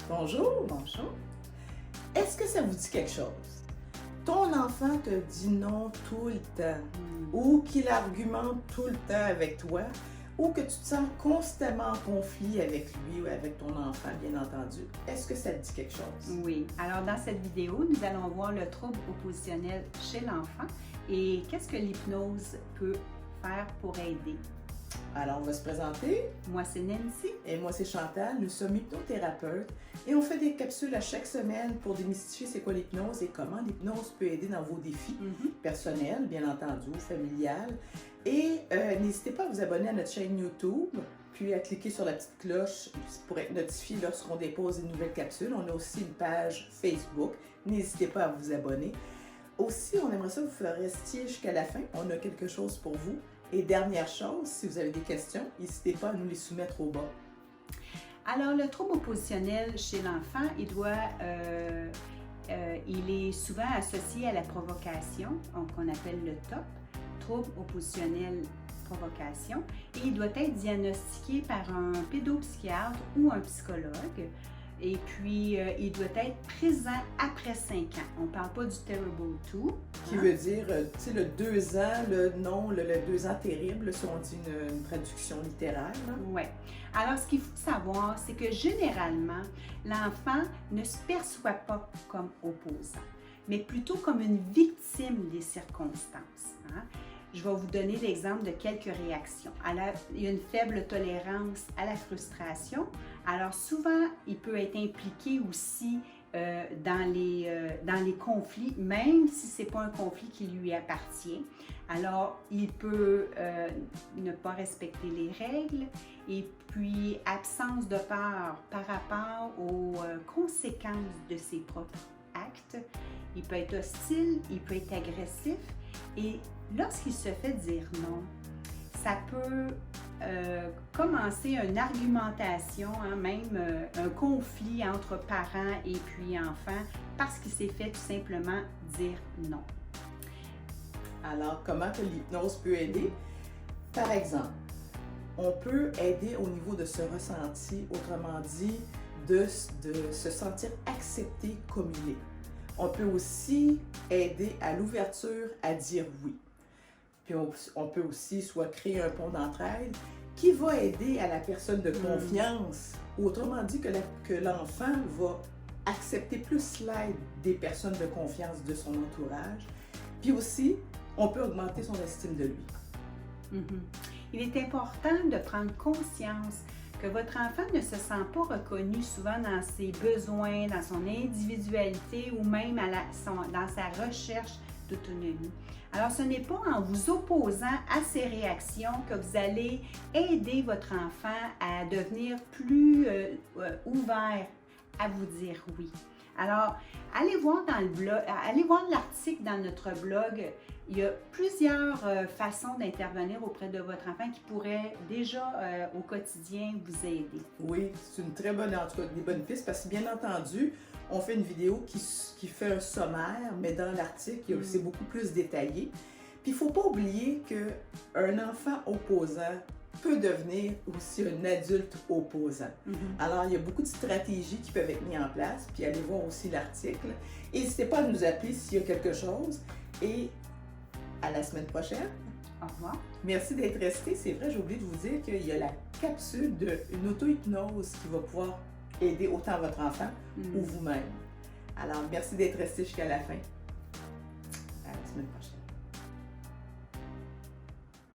Bonjour. Bonjour. Est-ce que ça vous dit quelque chose? Ton enfant te dit non tout le temps, ou qu'il argumente tout le temps avec toi, ou que tu te sens constamment en conflit avec lui ou avec ton enfant, bien entendu. Est-ce que ça te dit quelque chose? Oui. Alors, dans cette vidéo, nous allons voir le trouble oppositionnel chez l'enfant et qu'est-ce que l'hypnose peut faire pour aider. Alors, on va se présenter. Moi, c'est Nancy. Et moi, c'est Chantal. Nous sommes hypnothérapeutes et on fait des capsules à chaque semaine pour démystifier c'est quoi l'hypnose et comment l'hypnose peut aider dans vos défis personnels, bien entendu, familial. Et n'hésitez pas à vous abonner à notre chaîne YouTube, puis à cliquer sur la petite cloche pour être notifié lorsqu'on dépose une nouvelle capsule. On a aussi une page Facebook. N'hésitez pas à vous abonner. Aussi, on aimerait ça que vous restiez jusqu'à la fin. On a quelque chose pour vous. Et dernière chose, si vous avez des questions, n'hésitez pas à nous les soumettre au bas. Alors, le trouble oppositionnel chez l'enfant, il est souvent associé à la provocation, qu'on appelle le TOP, trouble oppositionnel provocation, et il doit être diagnostiqué par un pédopsychiatre ou un psychologue. Et puis, il doit être présent après 5 ans. On ne parle pas du Terrible 2. Qui veut dire, tu sais, le 2 ans, le 2 ans terrible, si on dit une traduction littéraire. Oui. Alors, ce qu'il faut savoir, c'est que généralement, l'enfant ne se perçoit pas comme opposant, mais plutôt comme une victime des circonstances. Je vais vous donner l'exemple de quelques réactions. Alors, il y a une faible tolérance à la frustration. Alors, souvent, il peut être impliqué aussi dans les conflits, même si ce n'est pas un conflit qui lui appartient. Alors, il peut ne pas respecter les règles et puis absence de peur par rapport aux conséquences de ses propres actes. Il peut être hostile, il peut être agressif et lorsqu'il se fait dire non, ça peut commencer une argumentation, même un conflit entre parents et puis enfants parce qu'il s'est fait tout simplement dire non. Alors, comment que l'hypnose peut aider? Par exemple, on peut aider au niveau de ce ressenti, autrement dit, de se sentir accepté comme il est. On peut aussi aider à l'ouverture à dire oui. Puis on peut aussi soit créer un pont d'entraide qui va aider à la personne de confiance, ou autrement dit que l'enfant va accepter plus l'aide des personnes de confiance de son entourage. Puis aussi, on peut augmenter son estime de lui. Il est important de prendre conscience que votre enfant ne se sent pas reconnu souvent dans ses besoins, dans son individualité ou même dans sa recherche d'autonomie. Alors, ce n'est pas en vous opposant à ces réactions que vous allez aider votre enfant à devenir plus ouvert à vous dire oui. Alors, allez voir dans le blog, allez voir l'article dans notre blog. Il y a plusieurs façons d'intervenir auprès de votre enfant qui pourraient déjà au quotidien vous aider. Oui, c'est une très bonne, en tout cas, des bonnes pistes parce que bien entendu, on fait une vidéo qui fait un sommaire, mais dans l'article, c'est beaucoup plus détaillé. Puis il ne faut pas oublier qu'un enfant opposant peut devenir aussi un adulte opposant. Alors, il y a beaucoup de stratégies qui peuvent être mises en place, puis allez voir aussi l'article. N'hésitez pas à nous appeler s'il y a quelque chose et à la semaine prochaine. Au revoir. Merci d'être resté. C'est vrai, j'ai oublié de vous dire qu'il y a la capsule d'une auto-hypnose qui va pouvoir aider autant votre enfant ou vous-même. Alors, merci d'être resté jusqu'à la fin. À la semaine prochaine.